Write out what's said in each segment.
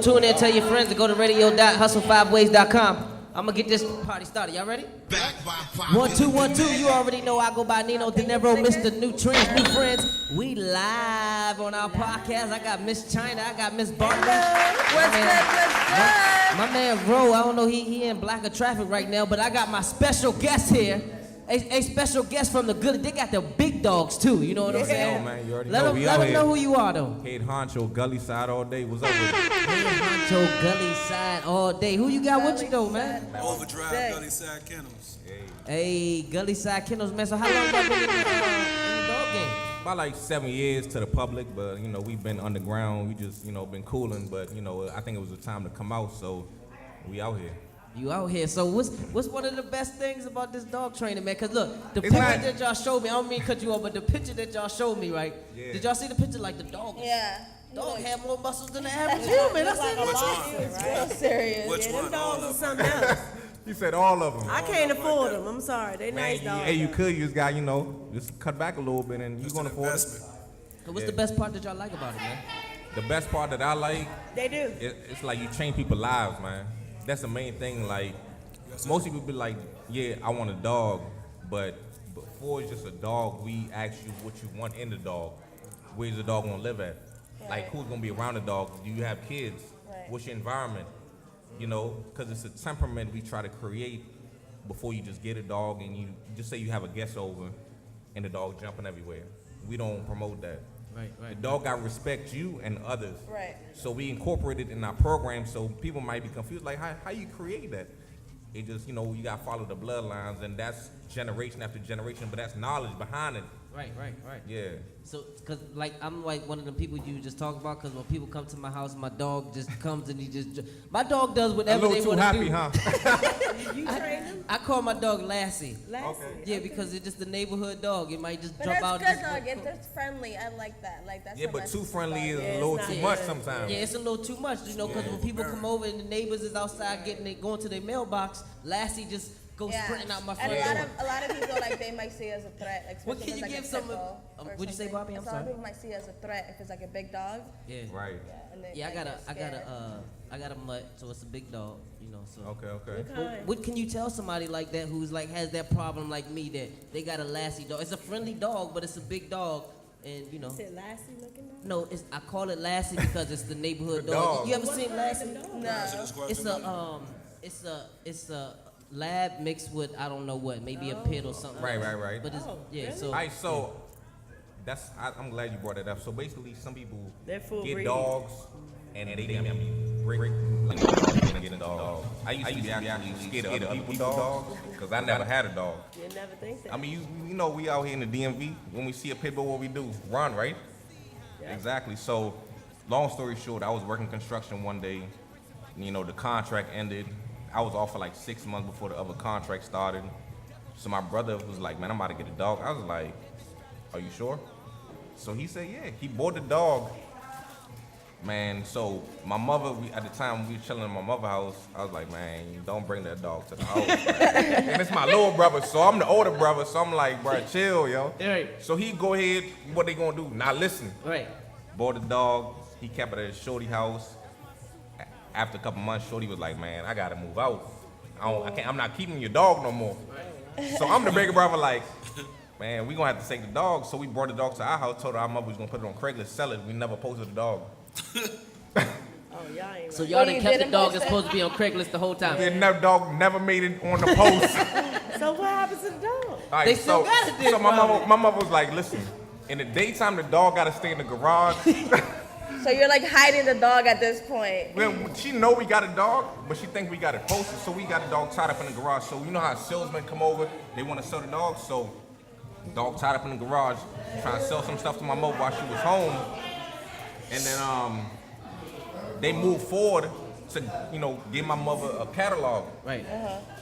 tune in, tell your friends to go to radio.hustle5ways.com. I'm gonna get this party started. Y'all ready? 1, 2, 1, 2. You already know I go by Nino De Niro, Mr. New Trends, New Friends. We live on our podcast. I got Miss China, I got Miss Bartley. What's good? My man Ro, I don't know, he in black of traffic right now, but I got my special guest here. A special guest from the good. They got the big dogs too. You know what I'm saying? Yo, man, you already let know. Let them know who you are though. Head honcho, gully side all day. What's up with you? Head honcho, gully side all day. Who you got with you though, man? Overdrive, Gullysidekennels. Hey, Gullysidekennels, man. So how long y'all been in the dog game? About like 7 years to the public, but you know we've been underground. We just been cooling, but I think it was the time to come out, so we out here. You out here. So what's one of the best things about this dog training, man? Cause look, the picture that y'all showed me, I don't mean to cut you off, but the picture that y'all showed me, right? Yeah. Did y'all see the picture? Like the dog. Yeah. Dog had more muscles than the average human. I said, Which one? Real serious. Which one? All Dogs are of them. something else. You said all of them. I can't afford them. I'm sorry. They Man, nice dogs. hey, you could. You just got just cut back a little bit, and you're gonna afford it. So what's the best part that y'all like about it, man? The best part that I like, They do. it's like you change people's lives, man. That's the main thing. Like most people be like, yeah, I want a dog, but before it's just a dog, we ask you what you want in the dog. Where's the dog gonna live at? Right. Like who's gonna be around the dog? Do you have kids? Right. What's your environment? Because it's a temperament we try to create before you just get a dog and you just say you have a guest over and the dog jumping everywhere. We don't promote that. Right. The dog got to respect you and others. Right. So we incorporate it in our program so people might be confused, like how you create that? It just, you got to follow the bloodlines, and that's generation after generation, but that's knowledge behind it. Right. Yeah. So, cause like I'm like one of the people you just talk about. Cause when people come to my house, my dog just comes and my dog does whatever they want to do. A little too happy, huh? You train them? I call my dog Lassie. Lassie. Yeah, because it's just the neighborhood dog. It might just But jump that's out. good dog. It's friendly. I like that. Like that's. Yeah, a but nice too friendly is dog. a Yeah, little it's too not- much yeah. sometimes. Yeah, it's a little too much, because when people come over and the neighbors is outside going to their mailbox, Lassie just goes sprinting out my front and door. a lot of people like they might see it as a threat. Like What especially can if you it's give like a some? pit bull or What'd you say, something. Bobby? I'm So a lot sorry. of people might see it as a threat if it's like a big dog. Yeah. Right. And they, Yeah, like, I got a mutt, so it's a big dog, So. Okay. What can you tell somebody like that who's like has that problem like me that they got a Lassie dog? It's a friendly dog, but it's a big dog, and You said Lassie looking dog? No, I call it Lassie because it's the neighborhood The dog. dog. You ever seen Lassie? No. It's a lab mixed with I don't know what, maybe a pit or something. Right. But it's really? so. All right, so I'm glad you brought that up. So basically, some people They're full get breed. dogs and they break like get a dog. I used to be actually scared of other people's dogs because I never had a dog. You never think that. I mean, we out here in the DMV. When we see a pit bull, what we do? Run, right? Yeah. Exactly. So, long story short, I was working construction one day. The contract ended. I was off for like 6 months before the other contract started. So my brother was like, "Man, I'm about to get a dog." I was like, "Are you sure?" So he said, "Yeah." He bought the dog. Man, so my mother, at the time we were chilling in my mother's house. I was like, "Man, don't bring that dog to the house." And it's my little brother, so I'm the older brother. So I'm like, "Bro, chill, yo." Right. So he go ahead. What they gonna do? Now listen. Right. Bought the dog. He kept it at his shorty house. After a couple months, shorty was like, "Man, I gotta move out. I'm not keeping your dog no more." So I'm the bigger brother, like, "Man, we gonna have to take the dog." So we brought the dog to our house. Told our mother we was gonna put it on Craigslist, sell it. We never posted the dog. Oh, y'all ain't So right. y'all Oh, done you kept the didn't dog post that's it? supposed to be on Craigslist the whole time. The dog never made it on the post. So what happens to the dog? All right, They still got it then, So my mother was like, "Listen, in the daytime the dog gotta stay in the garage." So you're like hiding the dog at this point. Well, she know we got a dog, but she think we got it posted, so we got the dog tied up in the garage. So you know how salesmen come over, they want to sell the dog, so dog tied up in the garage, trying to sell some stuff to my mother while she was home. And then they moved forward to, give my mother a catalog. Right.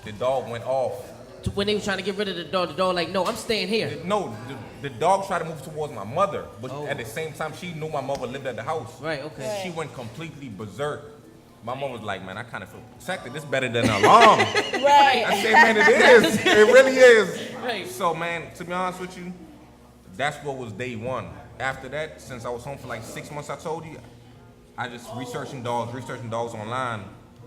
The dog went off. When they were trying to get rid of the dog like, no, I'm staying here. No, the dog tried to move towards my mother, but Oh. at the same time, she knew my mother lived at the house. Right, okay. She went completely berserk. My mom was like, "Man, I kind of feel protected. This better than an alarm." Right. I said, "Man, it is. It really is." Right. So, man, to be honest with you, that's what was day one. After that, since I was home for like 6 months, I told you, I just researching dogs online,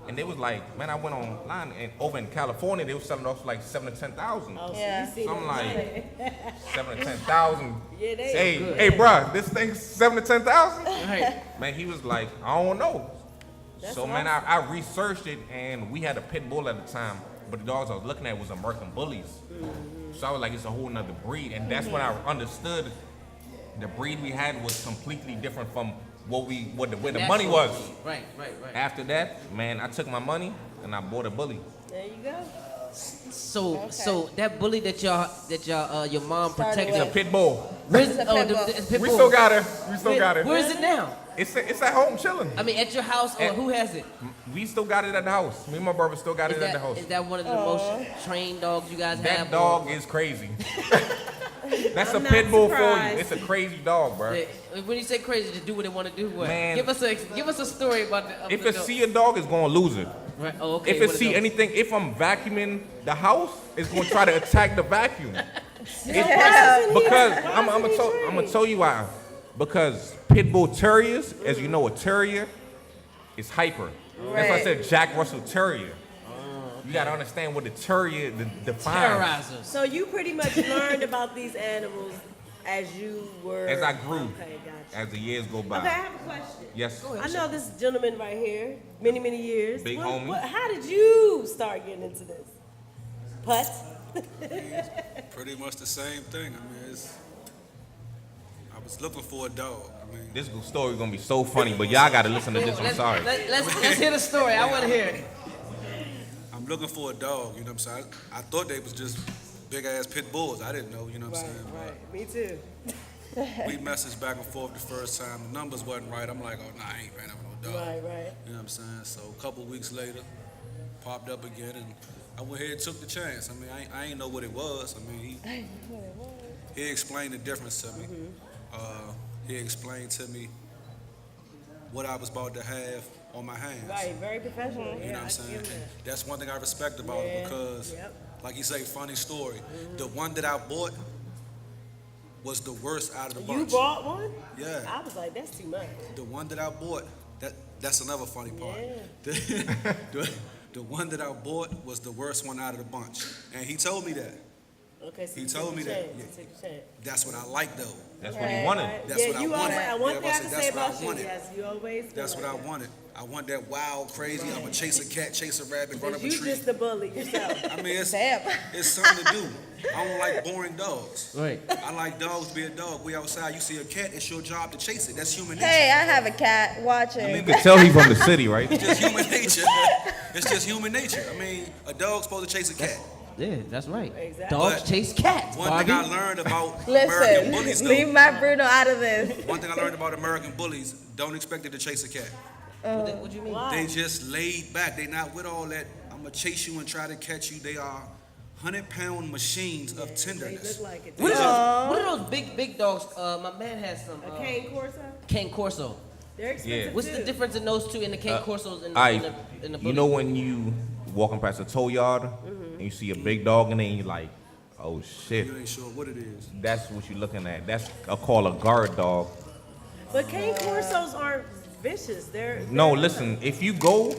and they was like, man, I went online and over in California they were selling dogs for like 7 to 10,000. Oh, so Yeah. you see So I'm them like, right. 7 to 10,000. Yeah, they Hey, bruh, this thing's 7 to 10,000. Right. Man, he was like, I don't know. That's So man, I researched it, and we had a pit bull at the time, but the dogs I was looking at was American bullies. So I was like, it's a whole nother breed, and that's when I understood the breed we had was completely different from where the money was. Right. After that, man, I took my money and I bought a bully. There you go. So that bully that your mom Started protected. It's a pit bull. Where's It's a pit bull. the pit We bull. still got her. Where is it now? It's at home chilling. I mean, at your house, or who has it? We still got it at the house. Me and my brother still got it at the house. Is that one of the most trained dogs you guys have? That dog is crazy. That's I'm a pit not bull for you. surprised. It's a crazy dog, bro. Yeah, when you say crazy, just do what they want to do. What? Man. Give us a story about the. If it see a dog, it's gonna lose it. Right. Oh, okay. If what it is see those? anything, if I'm vacuuming the house, it's gonna try to attack the vacuum. Because I'm gonna tell you why. Because pit bull terriers, as you know, a terrier is hyper. That's why I Right. said Jack Russell Terrier. You gotta understand what the terrier defines. Terrorizers. So you pretty much learned about these animals as you were. As I grew, Okay, gotcha. as the years go by. Okay, I have a question. Yes. I know this gentleman right here, many years. Big homie. How did you start getting into this? Putt? Pretty much the same thing. I mean, I was looking for a dog. I mean, This story gonna be so funny, but y'all gotta listen to this. I'm sorry. Let's hear the story. I want to hear it. I'm looking for a dog. You know what I'm saying? I thought they was just big ass pit bulls. I didn't know. You know what I'm saying? Right. Me too. We messaged back and forth the first time. The numbers wasn't right. I'm like, oh, nah, I ain't paying up no dog. Right. You know what I'm saying? So a couple weeks later, popped up again, and I went ahead and took the chance. I mean, I ain't know what it was. I mean, he explained the difference to me. He explained to me what I was about to have on my hands. Right. Very professional. You know what I'm saying? And that's one thing I respect about it because, like you say, funny story. The one that I bought was the worst out of the bunch. You bought one? Yeah. I was like, that's too much. The one that I bought, that's another funny part. The one that I bought was the worst one out of the bunch. And he told me that. Okay, so He you told took me the that. chance. Yeah. You took the chance. That's what I like, though. That's what he wanted. That's what I you wanted. always, one Yeah, thing I but can that's say what I about you, wanted. yes, you always feel That's what I like that. wanted. I want that wild, crazy, I'm going to chase a cat, chase a rabbit, run up a You tree. just the bully yourself. I mean, Damn. it's something to do. I don't like boring dogs. Right. I like dogs to be a dog. We outside, you see a cat, it's your job to chase it. That's human nature. Hey, I have a cat. Watch it. You can tell he from the city, right? It's just human nature. It's just human nature. I mean, a dog's supposed to chase a cat. Yeah, that's right. Exactly. Dogs But chase cats. One Bobby. thing I learned about American Listen, bullies, leave though, my Bruno out of this. one thing I learned about American bullies, don't expect it to chase a cat. What you mean? Why? They just laid back. They not with all that, I'm going to chase you and try to catch you. They are 100-pound machines of They tenderness. look like it. What are those big dogs? My man has some. A cane Corso? Cane Corso. They're expensive What's too. the difference in those two in the cane Corsos and the You know when you walking past a tow yard and you see a big dog and then you like, oh shit. You ain't sure what it is. That's what you're looking at. That's called a guard dog. But cane Corsos aren't vicious. They're No, good. listen, if you go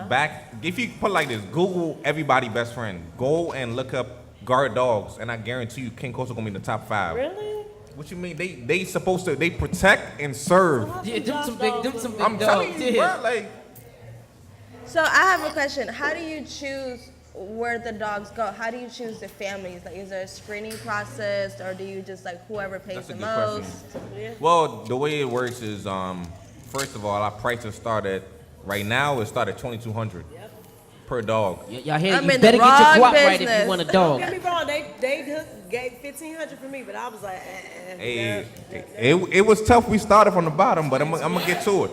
back, if you put like this, Google everybody best friend, go and look up guard dogs, and I guarantee you King Coastal gonna be in the top 5. Really? What you mean? They supposed to, they protect and serve. Yeah, them some big I'm dogs. telling you, Yeah. bro, like, So I have a question. How do you choose where the dogs go? How do you choose the families? Like, is there a screening process, or do you just like whoever pays that's a the good most? question. Well, the way it works is, first of all, our prices start at, right now, it starts at $2,200 per dog. Y'all hear? I'm You in better the get your wrong guap right if business. you want a Don't dog. get me wrong. They gave $1,500 for me, but I was like, Hey, it was tough. We started from the bottom, but I'm gonna get to it.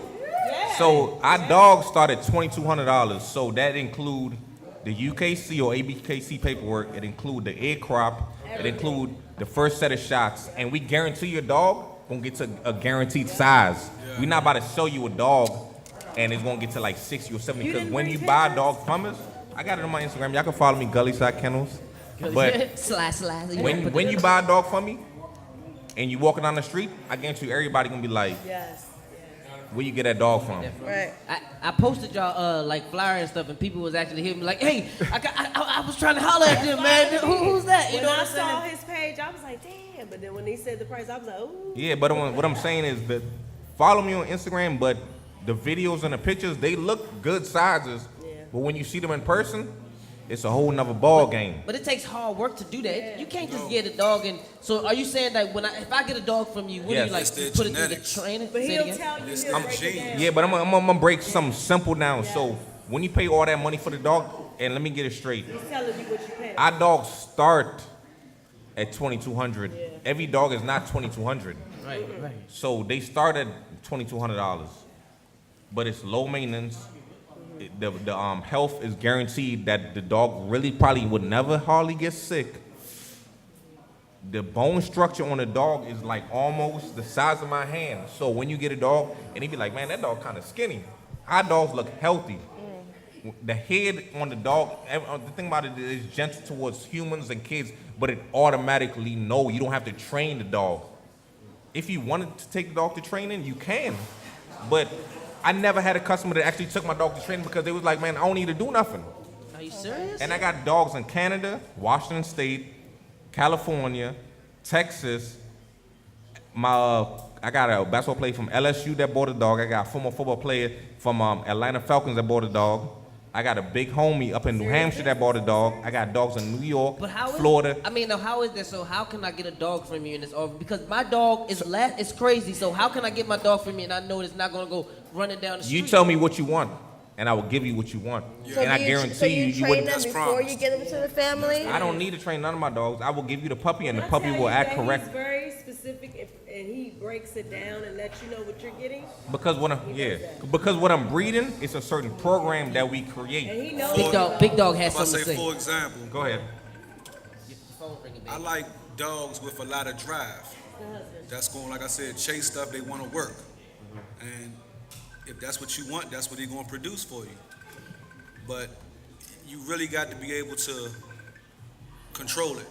So our dogs start at $2,200. So that include the UKC or ABKC paperwork. It include the egg crop. It include the first set of shots, and we guarantee your dog gonna get to a guaranteed size. We're not about to show you a dog, and it's gonna get to like 60 or 70. You Because didn't when bring you buy a pictures? dog from us, I got it on my Instagram. Y'all can follow me, Gullysidekennels. But Slash. when you buy a dog from me, and you walking down the street, I guarantee you everybody gonna be like, yes. Where you get that dog from? Right. I posted y'all like flyer and stuff, and people was actually hitting me like, "Hey, I was trying to holler at them, man. Who's that?" You When know what I I'm saying? saw his page, I was like, damn. But then when he said the price, I was like, ooh. Yeah, but what I'm saying is that follow me on Instagram, but the videos and the pictures, they look good sizes. Yeah. But when you see them in person, it's a whole nother ball game. But it takes hard work to do that. You can't just get a dog and. So are you saying that if I get a dog from you, what do Yes. you like? It's their Put it through the genetics. training? But Say it he'll again? tell you, It's he'll I'm break it genius. down. Yeah, but I'm gonna break something simple down. So when you pay all that money for the dog, and let me get it straight, He's telling you what you pay. our dogs start at $2,200. Every dog is not $2,200. Right. So they start at $2,200, but it's low maintenance. The health is guaranteed that the dog really probably would never hardly get sick. The bone structure on the dog is like almost the size of my hand. So when you get a dog, and he be like, man, that dog kind of skinny. Our dogs look healthy. The head on the dog, the thing about it is gentle towards humans and kids, but it automatically know. You don't have to train the dog. If you wanted to take the dog to training, you can. But I never had a customer that actually took my dog to training because they was like, man, I don't need to do nothing. Are you serious? And I got dogs in Canada, Washington State, California, Texas. I got a basketball player from LSU that bought a dog. I got a former football player from Atlanta Falcons that bought a dog. I got a big homie up in New Hampshire that bought a dog. I got dogs in New York, But how is Florida. I mean, now how is that? So how can I get a dog from you and it's over? Because my dog is it's crazy. So how can I get my dog from you and I know it's not gonna go running down the street? You tell me what you want, and I will give you what you want. So And I do guarantee so you you train wouldn't. them That's before promised. you get them to the family? I don't need to train none of my dogs. I will give you the puppy, and the When I puppy tell will you act that correct. He's very specific, and he breaks it down and lets you know what you're getting. Because what I'm breeding, it's a certain program that we create. And he knows. Big dog has If I something say, to say. for example, Go ahead. I like dogs with a lot of drive. That's going, like I said, chase stuff. They want to work, and if that's what you want, that's what they're going to produce for you. But you really got to be able to control it.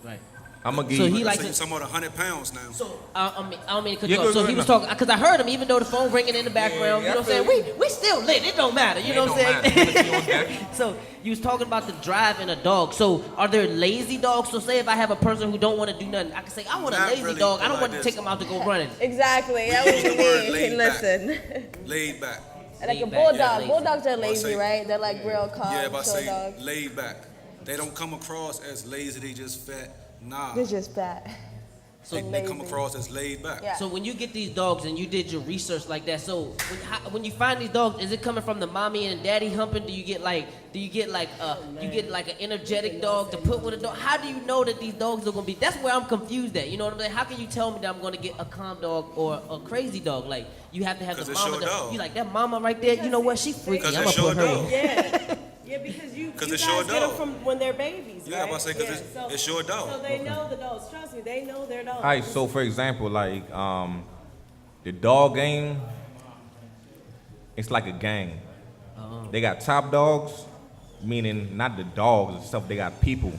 Right. I'm gonna give So you. he Like likes so it. you're talking about 100 pounds now. So I don't mean to cut Yeah, you off. go So he ahead, was no. talking because I heard him, even though the phone ringing in the background. Yeah, you know what I'm I saying? We still lit. It don't matter. You know what I'm saying? So you was talking about the drive in a dog. So are there lazy dogs? So say if I have a person who don't want to do nothing, I can say I want a Not lazy really, dog. I but don't like want to this. take him out to go running. Exactly. That was use the word me. laid back. Listen. Laid back. Like a Laid back, bulldog. yeah, lazy. Bulldogs are I lazy, say- right? They're like real calm, Yeah, if I chill say dogs. laid back, they don't come across as lazy. They just fat. Nah, They're just fat. So they come lazy. across as laid back. Yeah. So when you get these dogs and you did your research like that, so when you find these dogs, is it coming from the mommy and daddy humping? Do you get like an energetic dog to put with a dog? How do you know that these dogs are gonna be? That's where I'm confused at. You know what I'm saying? How can you tell me that I'm gonna get a calm dog or a crazy dog? Like you have to have 'Cause the it's mama. your dog. You like that mama right there? You know what? She freaky. 'Cause I'm it's gonna your put her. dog. in. Yeah. Yeah, because you it's guys your get them dog. from when they're babies, Yeah, right? I'm about to say, 'cause it's your dog. So they know the dogs. Trust me, they know their dogs. All right. So for example, like the dog game, it's like a gang. They got top dogs, meaning not the dogs and stuff. They got people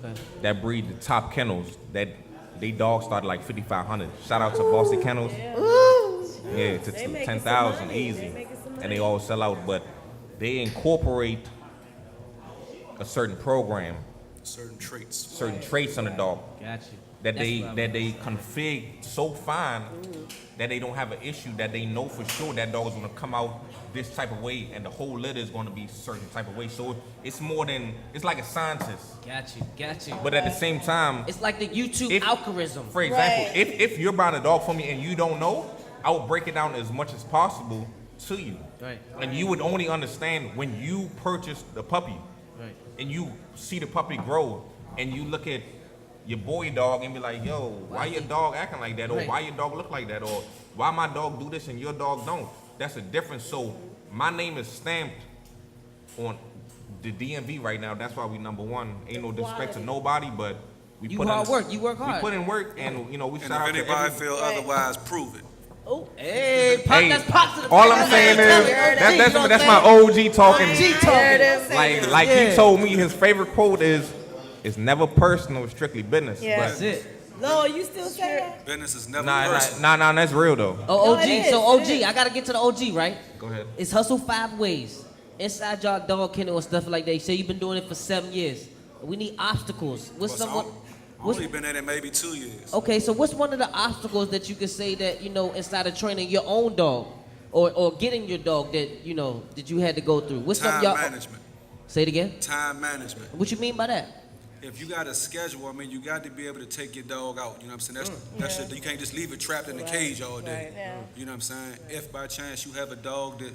Okay. that breed the top kennels. That they dogs start like 5,500. Shout out to Boston Kennels. Yeah, to They making 10,000 some money. easy, They making some and they money. all sell out. But they incorporate a certain program, Certain traits. certain traits on the dog Got you. that That's they what I'm- that they config so fine that they don't have an issue, that they know for sure that dog is gonna come out this type of way and the whole litter is gonna be certain type of way. So it's more than, it's like a scientist. Got you. But at the same time, It's like the YouTube If- algorithm. for example, Right. if you're buying a dog for me and you don't know, I will break it down as much as possible to you. Right. And you would only understand when you purchase the puppy Right. and you see the puppy grow and you look at your boy dog and be like, yo, why your dog acting like that? Or Right. why your dog look like that? Or why my dog do this and your dog don't? That's a difference. So my name is stamped on the DMV right now. That's why we number one. Ain't no disrespect to nobody, but we You put hard in, work. You work We hard. put in work, and we And shout out if to anybody every. feel otherwise, prove it. Hey, pop, Hey, that's pop to the all face. I'm saying Tell is me, that's my OG talking. G There talking. it is. Like Yeah. he told me his favorite quote is, "It's never personal, it's strictly business." Yeah. That's it. Lord, you still say that? Business is never Nah, personal. nah, that's real though. Oh, No, OG. it is, So it OG, is. I gotta get to the OG, right? Go ahead. It's Hustle 5 Ways. Inside your dog kennel and stuff like that. You say you've been doing it for 7 years. We need obstacles. What's But some? I've only been at it maybe 2 years. Okay, so what's one of the obstacles that you could say that, you know, inside of training your own dog or getting your dog that, you know, that you had to go through? What's Time something y'all management. say it again? Time management. What you mean by that? If you got a schedule, I mean, you got to be able to take your dog out. You know what I'm saying? That's shit, you can't just leave it trapped in the cage all day. Right. Yeah. You know what I'm saying? If by chance you have a dog that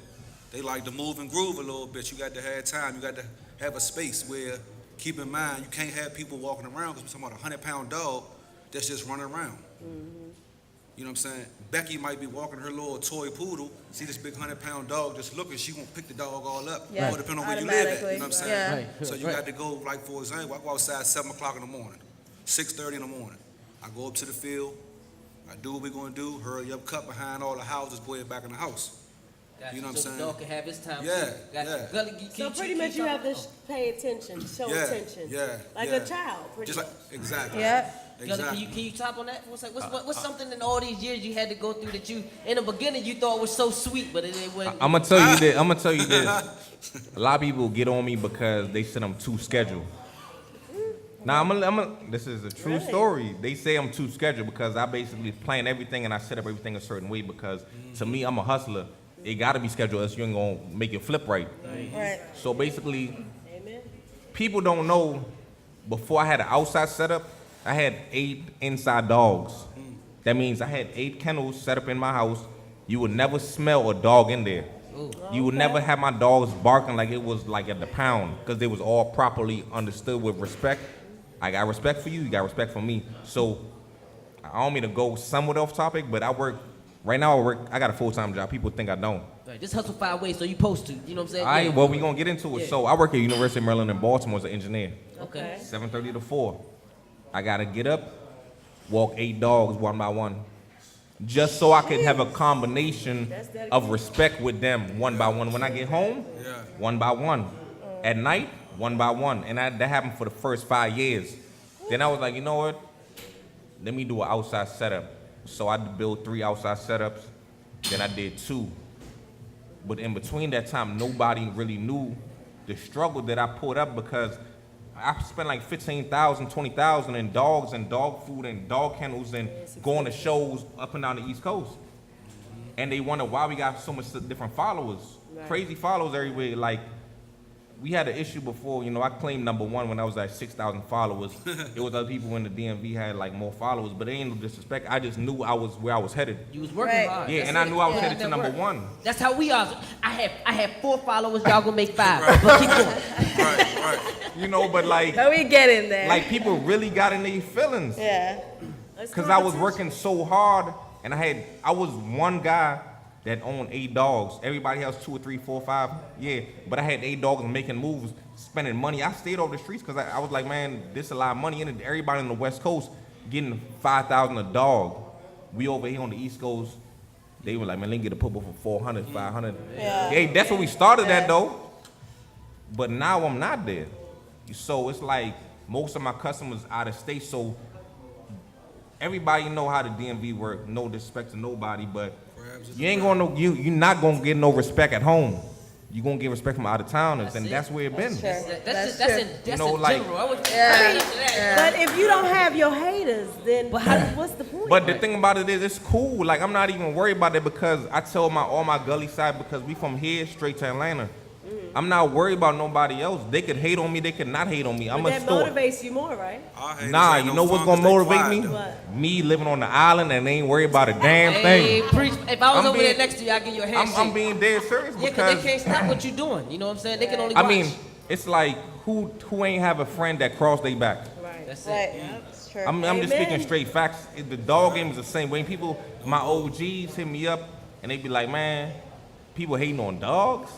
they like to move and groove a little bit, you got to have time. You got to have a space where, keep in mind, you can't have people walking around because we're talking about a 100-pound dog that's just running around. You know what I'm saying? Becky might be walking her little toy poodle, see this big 100-pound dog just looking, she won't pick the dog all up. Yeah. Or depending on where you live at, you know what I'm Automatically, saying? yeah. Right. So you got to go, like for example, I go outside 7 o'clock in the morning, 6:30 in the morning. I go up to the field, I do what we're going to do, hurry up, cut behind all the houses, boy, back in the house. You know what I'm so saying? the dog can have his time. Yeah, too. Got yeah. you. Gully, So pretty much you have to pay attention, show attention. Like a child, pretty Just much. like, exactly. Yeah. Gully, Exactly. can you top on that? What's something in all these years you had to go through that you, in the beginning, you thought was so sweet, but it wasn't? I'm gonna tell you this. I'm gonna tell you this. A lot of people get on me because they said I'm too scheduled. Nah, this is a true story. They say I'm too scheduled because I basically plan everything and I set up everything a certain way because to me, I'm a hustler. It gotta be scheduled else you ain't gonna make it flip right. Right. So basically, Amen. people don't know, before I had an outside setup, I had 8 inside dogs. That means I had 8 kennels set up in my house. You would never smell a dog in there. You would never have my dogs barking like it was like at the pound because they was all properly understood with respect. I got respect for you, you got respect for me. So I don't mean to go somewhat off topic, but right now I got a full-time job. People think I don't. Right, this Hustle 5 Ways, so you supposed to, you know what I'm saying? All right, well, we gonna get into it. Yeah. So I work at University of Maryland in Baltimore as an engineer. Okay. 7:30 to 4. I gotta get up, walk 8 dogs one by one, just so I could have a combination of respect with them one by one. When I get home, one by one. At night, one by one. And that happened for the first 5 years. Then I was like, you know what? Let me do an outside setup. So I built 3 outside setups. Then I did 2. But in between that time, nobody really knew the struggle that I put up because I spent like $15,000, $20,000 in dogs and dog food and dog kennels and going to shows up and down the East Coast. And they wonder why we got so much different followers, crazy followers everywhere. Like, we had an issue before, you know, I claimed #1 when I was at 6,000 followers. It was other people in the DMV had like more followers, but it ain't no disrespect. I just knew I was where I was headed. You was working Right. hard. Yeah, That's and I it. knew I was Yeah, headed to that work. #1. That's how we are. I have 4 followers, y'all gonna make 5. But keep going. Right. You know, but like, But we get in there. like people really got in their feelings. yeah. Because I was working so hard, and I was one guy that owned 8 dogs. Everybody else 2 or 3, 4, 5, yeah. But I had 8 dogs making moves, spending money. I stayed off the streets because I was like, man, this is a lot of money. And everybody on the West Coast getting $5,000 a dog. We over here on the East Coast, they were like, man, let me get a pit bull for 400, 500. Yeah. Hey, that's where we started at though. But now I'm not there. So it's like most of my customers out of state. So everybody know how the DMV work. No disrespect to nobody, but you ain't gonna you're not gonna get no respect at home. You gonna get respect from out of towners, and that's where it been. That's true. in You know, like- general. I was Yeah. crazy for that. But if you don't have your haters, then what's the point? But the thing about it is, it's cool. Like I'm not even worried about it because I tell all my gully side because we from here straight to Atlanta. I'm not worried about nobody else. They could hate on me. They could not hate on me. I'm But a that store. motivates you more, right? Our haters Nah, ain't you no know what's fun 'cause gonna they motivate quiet, me? though. What? Me living on the island and ain't worried about a damn Hey, thing. preach. If I was I'm over being- there next to you, I'd give you a handshake. I'm being dead serious Yeah, because because they can't stop what you're doing. You know what I'm saying? They can only watch. I mean, it's like who ain't have a friend that crossed their back? Right. That's it. Right. It's true. I'm just Amen. speaking straight facts. The dog game is the same way. People, my OGs hit me up and they be like, man, people hating on dogs.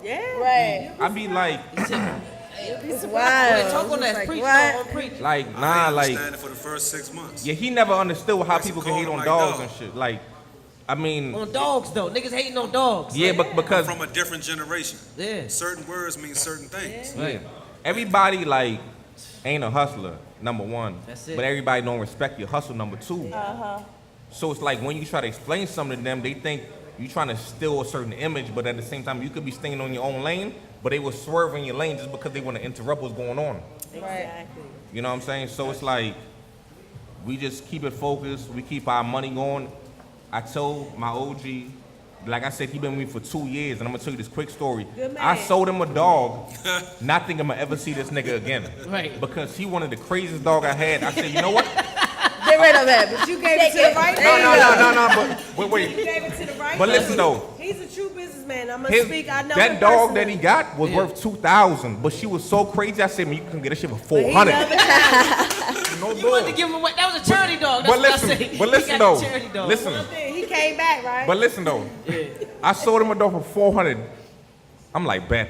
Yeah. Right. I be like, It's Go wild. ahead, talk on It's that. like, Preach, what? on preach. like, I nah, ain't like, understand it for the first 6 months. yeah, he never understood how That's people a can hate call on like dogs dog. and shit. Like, I mean, On dogs though, niggas hating on dogs. yeah, but because From a different generation. Yeah. Certain words mean certain things. yeah, everybody like ain't a hustler. number one. That's it. But everybody don't respect your hustle, number two. So it's like when you try to explain something to them, they think you trying to steal a certain image, but at the same time, you could be staying on your own lane, but they will swerve in your lane just because they want to interrupt what's going on. Exactly. You know what I'm saying? So it's like, we just keep it focused. We keep our money going. I told my OG, like I said, he been with me for 2 years, and I'm gonna tell you this quick story. Good man. I sold him a dog, not thinking I'm gonna ever see this nigga again. Right. Because he wanted the craziest dog I had. I said, you know what? Get rid of him. But you gave it to the right There you man. No, but You wait. gave it to the right But man. listen though. He's a true businessman. I'm gonna His, speak. I know that him dog that he personally. got was worth $2,000, but she was so crazy. I said, man, you can get that shit for But he $400. never tried. No You wanted to bull. give him away. That was a charity dog. That's But what I listen, say. but He listen got though. the charity dog. Listen, One thing, he came back, right? but listen though. I sold him a dog for $400. I'm like, bet.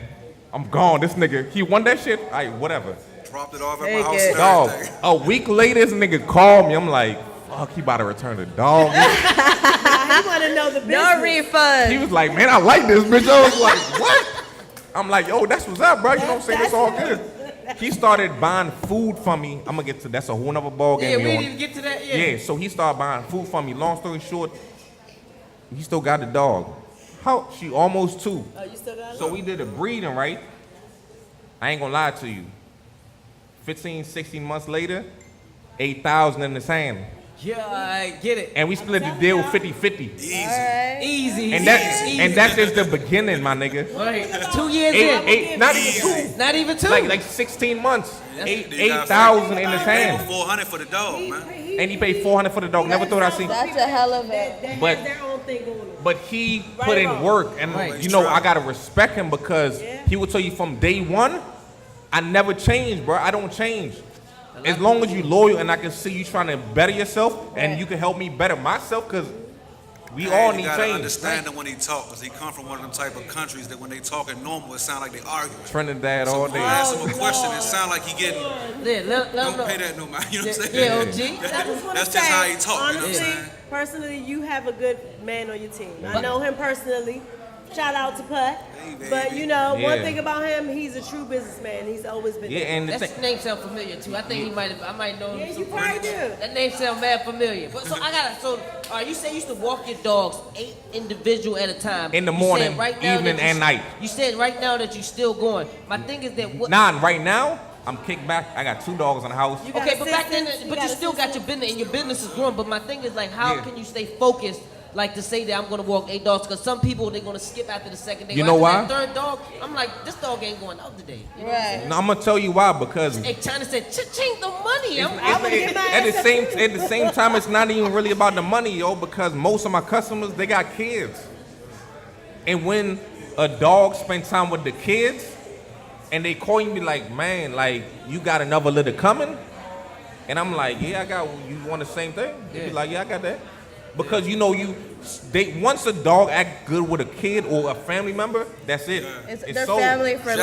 I'm gone. This nigga, he won that shit. All right, whatever. Dropped it off at Take my house. it. and Dog. everything. A week later, this nigga called me. I'm like, fuck, he about to return the dog. Nah, he want to know the business. No refund. He was like, man, I like this bitch. I was like, what? I'm like, yo, that's what's up, bro. You know what I'm saying? That's all good. He started buying food from me. I'm gonna get to that's a whole nother ball game. Yeah, we we didn't on. even get to that. Yeah, so he started buying food from me. Long story short, he still got the dog. How? She almost 2. Oh, you still got it? So we did a breeding, right? I ain't gonna lie to you. 15, 16 months later, 8,000 in his hand. Yeah, I get it. And we split the deal 50-50. Easy. Easy. And that's just the beginning, my nigga. Right. 2 years in. Not even 2. Not even 2. Like 16 months. Then you got 8,000 in his Paid hand. $400 for the dog, man. And he paid $400 for the dog. Never thought I'd see. That's a hell of That a. But- has their own thing going on. But he Right put or in wrong? work, and Right. you know I gotta respect him because he will tell you from day one, I never change, bro. I don't change. As long as you loyal and I can see you trying to better yourself, and you can help me better myself, cause we all You need gotta change. understand him when he talk, because he come from one of them type of countries that when they talking normal, it sound like they arguing. Trinidad So all when you day. ask him a question, it sound like he getting, Yeah, let him don't know. pay that no mind. You know what I'm Yeah, saying? OG. I just wanna That's say, just how he talk, you know what I'm honestly, saying? personally, you have a good man on your team. I know him personally. Shout out to Putt. Hey, But baby. you know, one Yeah. thing about him, he's a true businessman. He's always been. Yeah, there. and the That thing, name sound familiar too. I think I might know Yeah, him. you probably do. That name sound mad familiar. But so I gotta. So, you say you used to walk your dogs 8 individual at a time. In the You morning, said right now evening, that you and night. You said right now that you still going. My thing is that what. nah, right now I'm kicked back. I got 2 dogs in the house. You got Okay, but back then, assistants, but got you still got your assistants. business, and your business is growing. But my thing is like, how Yeah. can you stay focused? Like to say that I'm gonna walk 8 dogs, because some people they're gonna skip after the second day. You Or know after why? That third dog, I'm like, this dog ain't going out today. You know what I'm saying? Right. No, I'm gonna tell you why because Hey, China said, "Ching the money." I'm at the same time, it's not even really about the money, yo, because most of my customers, they got kids. And when a dog spends time with the kids and they call me like, man, like, you got another litter coming? And I'm like, yeah, I got, you want the same thing? They be like, yeah, I got that. Because you know, once a dog act good with a kid or a family member, that's it. It's It's their sold. family for Exactly.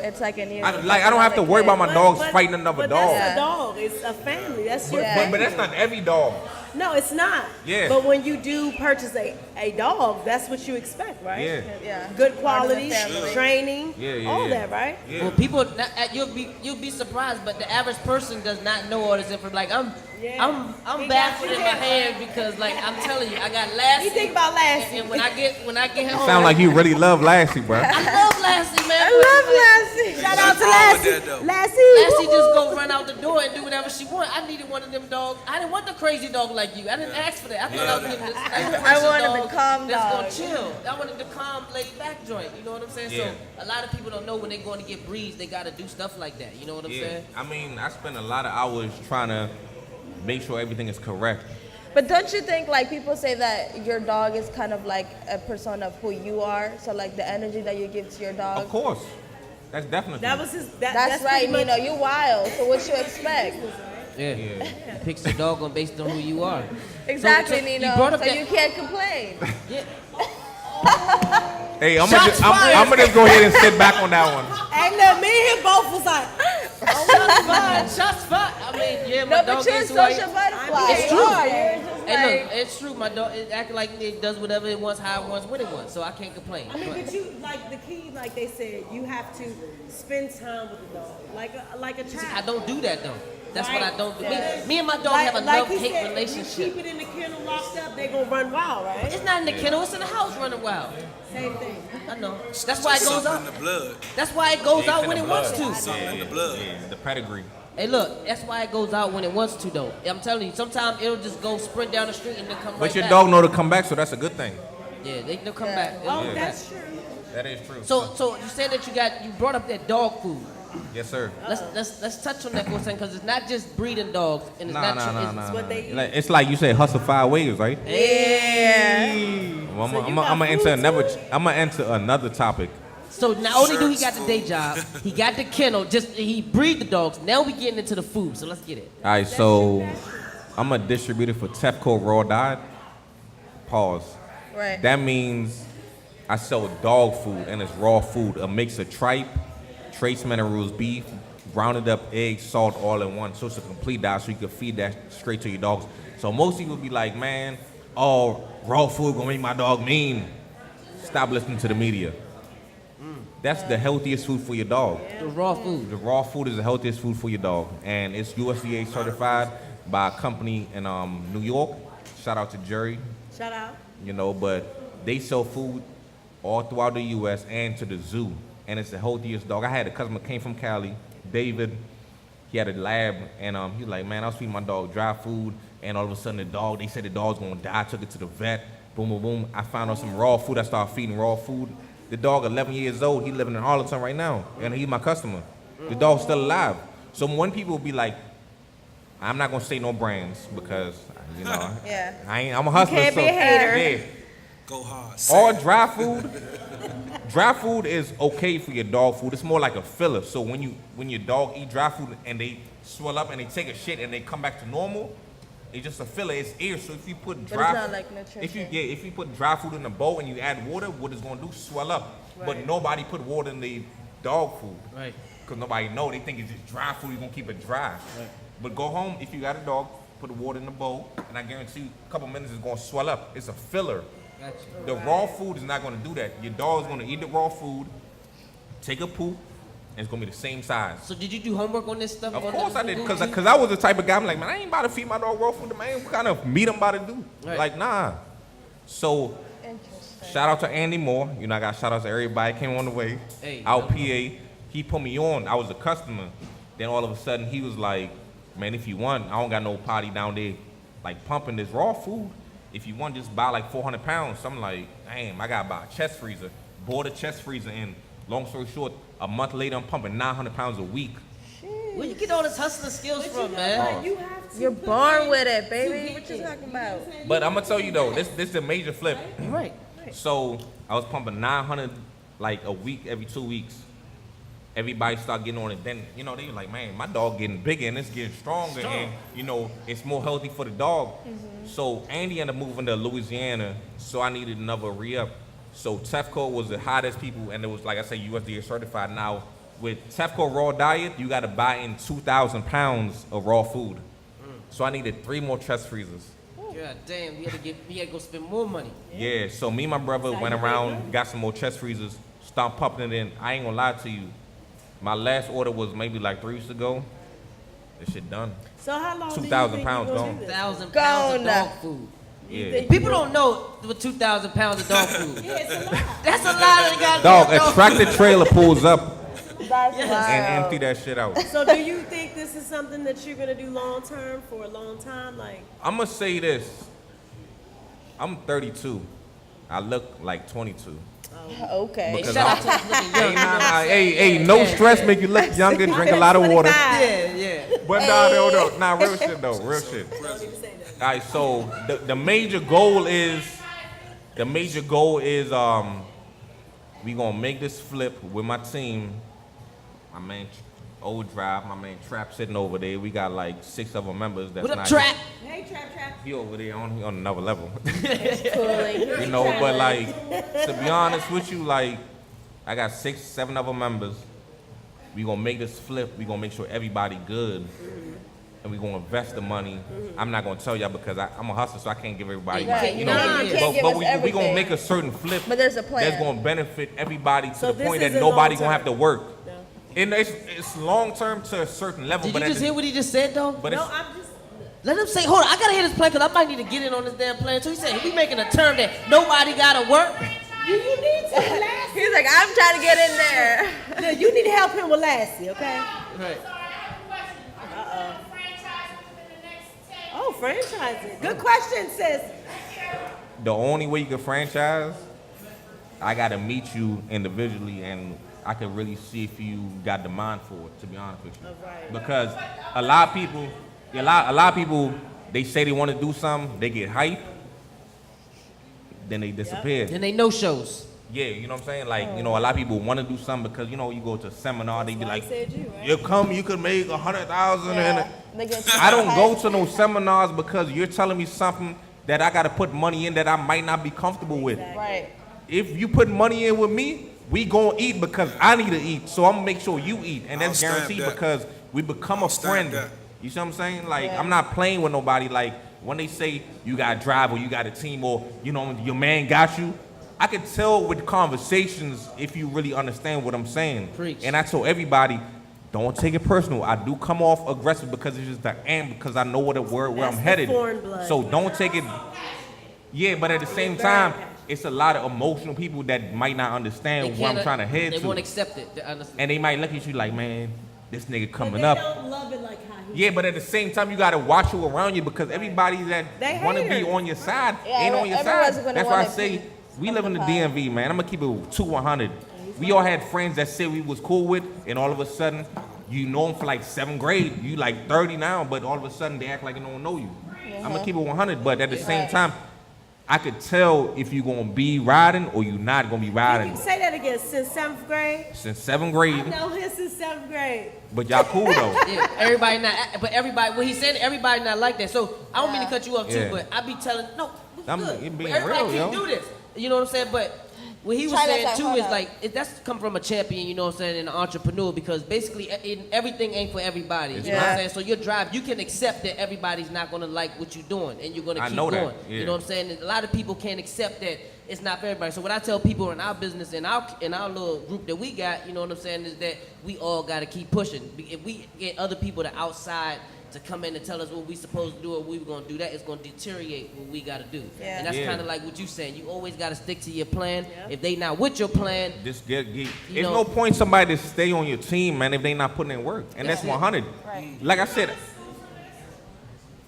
life. It's like a new. I don't have to worry about my dogs fighting another but dog. That's a dog. It's a family. That's your Yeah. family. But that's not every dog. No, it's not. Yeah. But when you do purchase a dog, that's what you expect, right? Yeah. Yeah. Good Part of the quality, family. training, Yeah, all yeah. that, right? Yeah. Well, people, you'll be surprised, but the average person does not know all this information. Like I'm He baffled got in you. my head because, like, I'm telling you, I got Lassie. You think about Lassie. And when I get home, Sound like you really love Lassie, bro. I love Lassie, man. I but love like, Lassie. Shout Nothing out to wrong with Lassie. that, though. Lassie. Lassie just go run out the door and do whatever she want. I needed one of them dogs. I didn't want the crazy dog like you. I didn't ask for that. I thought I was getting this I wanted the calm that's dog. gonna chill. I wanted the calm, laid back joint. You know what I'm saying? Yeah. So a lot of people don't know when they're going to get breeds, they gotta do stuff like that. You know what I'm Yeah, saying? I mean, I spend a lot of hours trying to make sure everything is correct. But don't you think like people say that your dog is kind of like a persona of who you are? So like the energy that you give to your dog. Of course, that's definitely. That was his. That's right, pretty much- Nino. You wild. So what you expect? Yeah. Yeah. Picks the dog on based on who you are. Exactly, So you Nino. brought up So that- you can't complain. Yeah. Hey, I'm Shots fired. gonna just go ahead and sit back on that one. And look, me and him both was like, Shots fired. Shots fired. I mean, yeah, my No, dog but you're a is who I social am. butterfly. It's You true. are. You're just Hey, look, like. it's true. My dog it act like it does whatever it wants, how it wants, what it wants. So I can't complain. I mean, But- but you like the key, like they said, you have to spend time with the dog, like a I child. don't do that though. That's what I don't do. Yeah. Me and my dog have a like he love-hate said, relationship. If you keep it in the kennel locked up, they gonna run wild, right? It's not in the kennel, it's in the house running wild. Same thing. I know. That's why it goes Something out. in the blood. That's why it goes out in when the it wants blood. to. Something in the blood. Yeah, the pedigree. Hey, look, that's why it goes out when it wants to, though. I'm telling you, sometimes it'll just go sprint down the street and then come right But your back. dog know to come back, so that's a good thing. Yeah, they'll come Yeah. back. They'll Oh, come that's back. true. That is true. So you said that you brought up that dog food. Yes, sir. Let's touch on that for a second, because it's not just breeding dogs, and it's Nah, not. nah, it's- nah, It's nah. what they eat. It's like you said, hustle 5 ways, right? Yeah. Well, So you I'm got gonna food enter another topic. So not only do he got the day job, he got the kennel. He breed the dogs. Now we getting into the food. So let's get it. All right, so I'm a distributor for Tefco Raw Diet. Pause. Right. That means I sell dog food, and it's raw food, a mix of tripe, trace minerals, beef, grounded up eggs, salt, all in one. So it's a complete diet, so you can feed that straight to your dogs. So most people be like, man, oh, raw food gonna make my dog mean. Stop listening to the media. That's the healthiest food for your dog. The raw food. The raw food is the healthiest food for your dog, and it's USDA certified by a company in New York. Shout out to Jerry, Shout out. you know, but they sell food all throughout the U.S. and to the zoo, and it's the healthiest dog. I had a customer came from Cali, David. He had a lab, and he was like, man, I was feeding my dog dry food, and all of a sudden they said the dog's gonna die. I took it to the vet. Boom, boom, boom. I found out some raw food. I started feeding raw food. The dog, 11 years old, he living in Harlem right now, and he's my customer. The dog's still alive. So when people be like, I'm not gonna say no brands because, you know, Yeah. I'm a hustler. can't so, be a hater. Yeah. Go hard. All dry food is okay for your dog food. It's more like a filler. So when your dog eat dry food and they swell up and they take a shit and they come back to normal, it's just a filler. It's air. So if you put But dry, it's not like nutrition. if you put dry food in a bowl and you add water, what it's gonna do? Swell up. But nobody put water in the dog food. Right. Because nobody know. They think it's just dry food. You're gonna keep it dry. Right. But go home if you got a dog, put the water in the bowl, and I guarantee you, a couple minutes it's gonna swell up. It's a filler. Gotcha. The raw food is not gonna do that. Your dog's gonna eat the raw food, take a poop, and it's gonna be the same size. So did you do homework on this stuff? Of on course the I did, food cause too? I was the type of guy. I'm like, man, I ain't about to feed my dog raw food. Man, what kind of meat I'm about to do? Right. Like, nah. So, Interesting. shout out to Andy Moore. You know, I got shout outs to everybody that came on the way. Hey, Out PA, he put me on. I was a customer. Then all of a sudden he was like, man, if you want, I don't got no potty down there, like pumping this raw food. If you want, just buy like 400 pounds. So I'm like, damn, I gotta buy a chest freezer. Bought a chest freezer, and long story short, a month later I'm pumping 900 pounds a week. Where you get all this hustling skills from, man? You have to You're put born in with it, to baby. get What you it. talking about? But I'm gonna tell you though, this is a major flip. Right. So I was pumping 900 like a week, every 2 weeks. Everybody start getting on it. Then, you know, they were like, man, my dog getting bigger and it's getting stronger, and, you know, it's more healthy for the dog. So Andy ended up moving to Louisiana, so I needed another re-up. So Tefco was the hottest people, and it was, like I say, USDA certified. Now, with Tefco Raw Diet, you got to buy in 2,000 pounds of raw food. So I needed 3 more chest freezers. God damn, we had to go spend more money. Yeah, so me and my brother went around, got some more chest freezers, stopped pumping it in. I ain't gonna lie to you. My last order was maybe like 3 weeks ago. This shit done. So how long 2,000 pounds gone. 1,000 pounds of Gone. dog food. Yeah. People don't know what 2,000 pounds of dog food. Yeah, it's a lot. That's a lot of goddamn Dog, a dog tractor trailer pulls up That's and wild. empty that shit out. So do you think this is something that you're gonna do long term for a long time? Like, I'm gonna say this. I'm 32. I look like 22. Okay. Hey, Because shout out I'm- to us looking young. Hey, you know what nah, I'm saying? hey, no stress make you look younger. Drink a lot of water. Yeah, yeah. But nah, real shit though, real shit. All right, so the major goal is, we gonna make this flip with my team. My man Old Drive, my man Trap sitting over there. We got like 6 other members. That's What up, not Trap? hey, trap. He over there on another level. Cooling. You know, but like, to be honest with you, like, I got 6, 7 other members. We gonna make this flip. We gonna make sure everybody good. And we gonna invest the money. I'm not gonna tell y'all because I'm a hustler, so I can't give everybody Right, my, you you know, know. you can't give But us we gonna everything. make a certain flip But there's a plan. that's gonna benefit everybody to So the this point that isn't nobody long gonna have to term. work. No. And it's long term to a certain level. Did but you just hear what he just said though? But No, it's, I'm just. Let him say, hold on, I gotta hear this plan because I might need to get in on this damn plan too. He said, we making a term that nobody gotta work. You need to Lassie. He's like, I'm trying to get in there. No, you need to help him with Lassie, okay? Right. Oh, franchising. Good question, sis. the only way you can franchise, I gotta meet you individually and I can really see if you got the mind for it, to be honest with you. Right. Because a lot of people, they say they want to do something, they get hype, then they disappear. Then they no shows. Yeah, you know what I'm saying? Like, you know, a lot of people want to do something because, you know, you go to a seminar, they be Why I like, said you, right? you come, you could make 100,000 Yeah. They get I don't go hyped. to no seminars because you're telling me something that I got to put money in that I might not be comfortable with. Right. If you put money in with me, we gonna eat because I need to eat. So I'm gonna make sure you eat, and that's I'll stamp guaranteed that. because we become a I'll stamp friend. that. You see what I'm saying? Like, Yeah. I'm not playing with nobody. Like, when they say you got to drive or you got a team or, you know, your man got you, I can tell with conversations if you really understand what I'm saying. Preach. And I tell everybody, don't take it personal. I do come off aggressive because it's just the end, because I know where That's I'm the headed. foreign blood. So don't take it. Yeah, but at the same very time, passionate. it's a lot of emotional people that might not understand where I'm trying to head They to. won't accept it. They understand. And they might look at you like, man, this nigga But coming they up. don't love it like how he. Yeah, but at the same time, you gotta watch who around you because everybody that They wanna be haters. on your side Yeah, ain't on your everyone's side. gonna That's why I wanna say be we on live in the the DMV, man. I'm gonna keep it 2-100. We all had friends that said we was cool with, and all of a sudden, you know them for like 7th grade. You like 30 now, but all of a sudden they act like they don't know you. I'm gonna keep it 100, but at the same Right. time, I could tell if you gonna be riding or you not gonna be Can riding. you say that again? Since 7th grade? Since 7th I grade, know him since 7th grade. but y'all cool though. Yeah, everybody not, but everybody, what he said, everybody not like that. So I don't mean to cut you off too, Yeah. but I be telling, no, we I'm- good. it But being everybody real, can yo. do this. You know what I'm saying? But what he was Try that saying out, too hold is up. like, that's come from a champion, you know what I'm saying, and an entrepreneur, because basically everything ain't for everybody. You know what Yeah. I'm saying? So your drive, you can accept that everybody's not gonna like what you're doing, and you're gonna I keep know that, going. yeah. You know what I'm saying? And a lot of people can't accept that it's not for everybody. So what I tell people in our business, in our little group that we got, you know what I'm saying, is that we all gotta keep pushing. If we get other people to outside to come in and tell us what we supposed to do or we were gonna do that, it's gonna deteriorate what we gotta do. Yeah. And that's Yeah. kind of like what you saying. You always gotta stick to your plan. Yeah. If they not with your plan, Just get You there's know- no point somebody to stay on your team, man, if they not putting in work. And that's That's it. 100. Right. Like I said,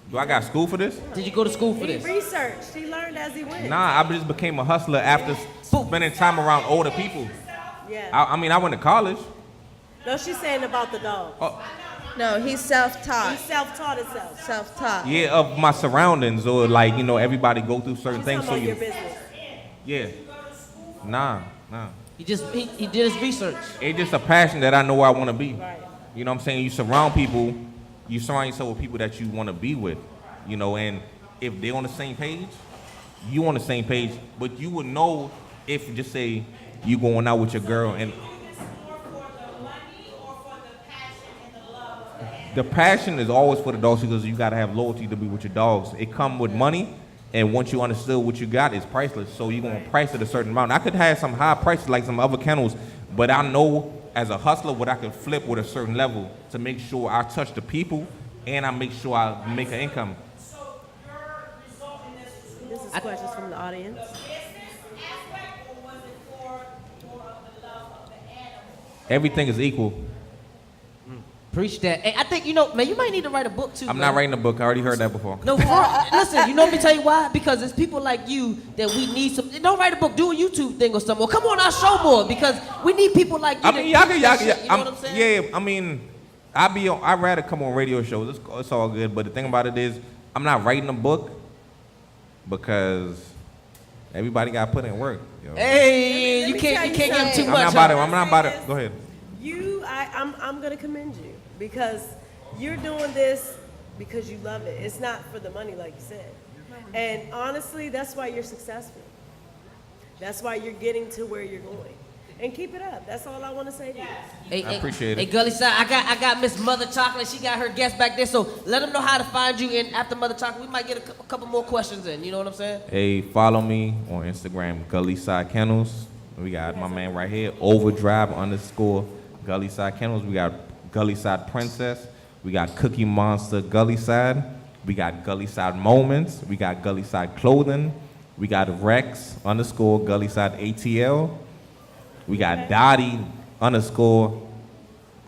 do I got school for this? did you go to school for He this? researched. He learned as he went. Nah, I just became a hustler after spending time around older people. Yeah. I mean, I went to college. No, she's saying about the dog. No, he's He self-taught. self-taught himself. Self-taught. Yeah, of my surroundings, or like, you know, everybody go through certain She's things. talking So about your you, business. yeah, nah. He did his research. It's just a passion that I know I want to be. Right. You know what I'm saying? You surround people, you surround yourself with people that you want to be with, you know, and if they're on the same page, you on the same page, but you would know if, just say, you going out with your girl and the passion is always for the dogs because you got to have loyalty to be with your dogs. It come with money, and once you understood what you got, it's priceless. So you're going to price it a certain amount. I could have some high prices like some other kennels, but I know as a hustler what I can flip with a certain level to make sure I touch the people and I make sure I make an income. This is questions from the audience. Everything is equal. Preach that. Hey, I think, you know, man, you might need to write a book too. I'm man. not writing a book. I already heard that before. No, listen, you know what me tell you why? Because it's people like you that we need some. Don't write a book, do a YouTube thing or something. Or come on our show more because we need people like you. I that mean, do y'all that can, shit, you know what I'm saying? yeah, I mean, I'd rather come on radio shows. It's all good. But the thing about it is, I'm not writing a book because everybody got to put in work. Yo. Hey, Let you me can't tell give you him too something. I'm much. not about it. huh? I'm not about it. Go ahead. I'm gonna commend you because you're doing this because you love it. It's not for the money, like you said. And honestly, that's why you're successful. That's why you're getting to where you're going. And keep it up. That's all I want to say to you. Hey, I appreciate Hey, it. Gullyside, I got Miss Mother Chocolate. She got her guest back there, so let them know how to find you. And after Mother Chocolate, we might get a couple more questions in. You know what I'm saying? Hey, follow me on Instagram, Gullysidekennels. We got my man right here, Overdrive _ Gullyside Kennels. We got Gullyside Princess. We got Cookie Monster Gullyside. We got Gullyside Moments. We got Gullyside Clothing. We got Rex _ Gullyside ATL. We got Dottie _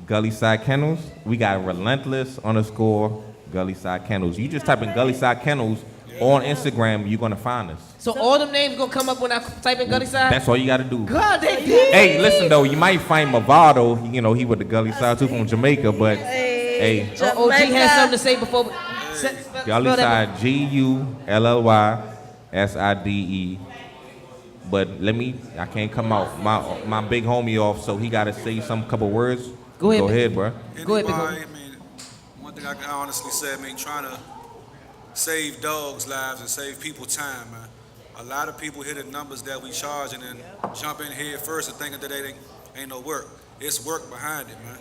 Gullyside Kennels. We got Relentless _ Gullyside Kennels. You just type in Gullyside Kennels on Instagram, you're gonna find us. So all them names gonna come up when I type in Gullyside? That's all you gotta do. God, they did. Hey, listen though, you might find Mavado, you know, he with the Gullyside too from Jamaica, but hey, OG has something to say before. Gullyside GULLYSIDE. But I can't come out my big homie off, so he gotta say some couple words. Go ahead, bro. Go ahead, big I homie. mean, one thing I can honestly say, I mean, trying to save dogs' lives and save people time, man. A lot of people hear the numbers that we charge and then jump in head first and thinking that ain't no work. It's work behind it, man.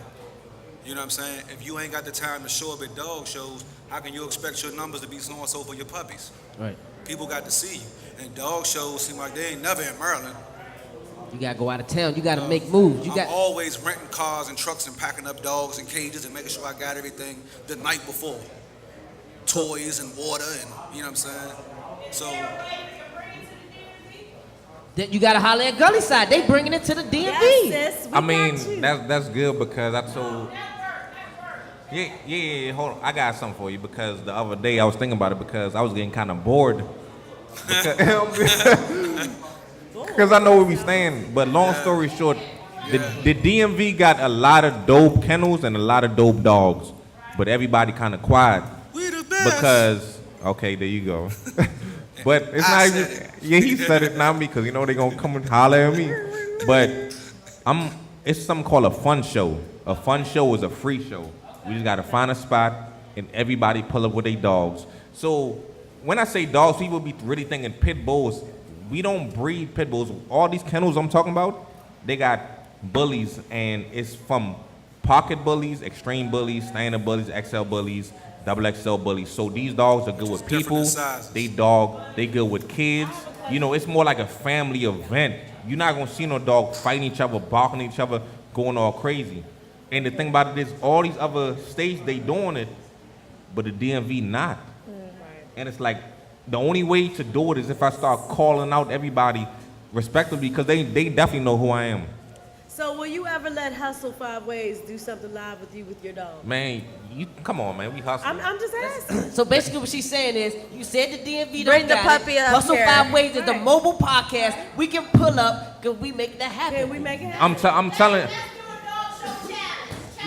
You know what I'm saying? If you ain't got the time to show up at dog shows, how can you expect your numbers to be so and so for your puppies? Right. People got to see you. And dog shows seem like they ain't never in Maryland. You gotta go out of town. You gotta make moves. I'm always renting cars and trucks and packing up dogs in cages and making sure I got everything the night before. Toys and water and, you know what I'm saying? So, Then you gotta holler at Gullyside. They bringing it to the DMV. Yes, sis, we I mean, got you. that's good because I told. Yeah, hold on. I got something for you because the other day I was thinking about it because I was getting kind of bored. Because I know where we stand. But long story short, the DMV got a lot of dope kennels and a lot of dope dogs. But everybody kind of quiet. we the best. Because, okay, there you go. But it's not even, yeah, he said it, not me, because you know they gonna come and holler at me. But it's something called a fun show. A fun show is a free show. We just gotta find a spot and everybody pull up with their dogs. So when I say dogs, people be really thinking pit bulls. We don't breed pit bulls. All these kennels I'm talking about, they got bullies, and it's from pocket bullies, extreme bullies, standard bullies, XL bullies, XXL bullies. So these dogs are good with different people. in sizes. They good with kids. You know, it's more like a family event. You're not gonna see no dog fighting each other, barking at each other, going all crazy. And the thing about it is, all these other states they doing it, but the DMV not. And it's like the only way to do it is if I start calling out everybody respectively, because they definitely know who I am. So will you ever let Hustle 5 Ways do something live with you with your dog? Man, come on, man, we hustling. I'm just asking. So basically what she's saying is, you said the DMV Bring don't the got puppy it. up Hustle here. 5 Ways is the Right. mobile podcast. We can pull up, because we make that happen. Can we make it happen? I'm telling.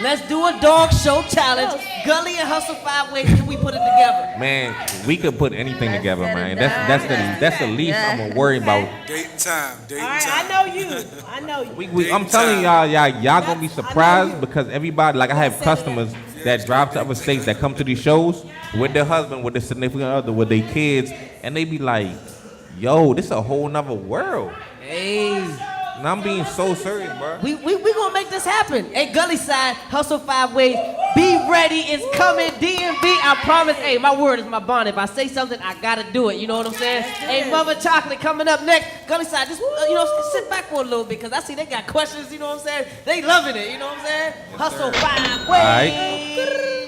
Let's do a dog show challenge. Gully and Hustle 5 Ways, can we put it together? Man, we could put anything together, get man. it That's the least I'm gonna worry about. Date and time. Date All and right, time. I know you. I know you. I'm telling y'all gonna be surprised because everybody, like I have customers that drive to other states that come to these shows with their husband, with their significant other, with their kids, and they be like, yo, this a whole nother world. Hey. And I'm being so serious, bro. We gonna make this happen. Hey, Gullyside, Hustle 5 Ways, be ready, it's coming. DMV, I promise. Hey, my word is my bond. If I say something, I gotta do it. You know what I'm saying? Hey, Mother Chocolate coming up next. Gullyside, just sit back for a little bit, because I see they got questions. You know what I'm saying? They loving it. You know what I'm saying? Hustle 5 Ways. All right.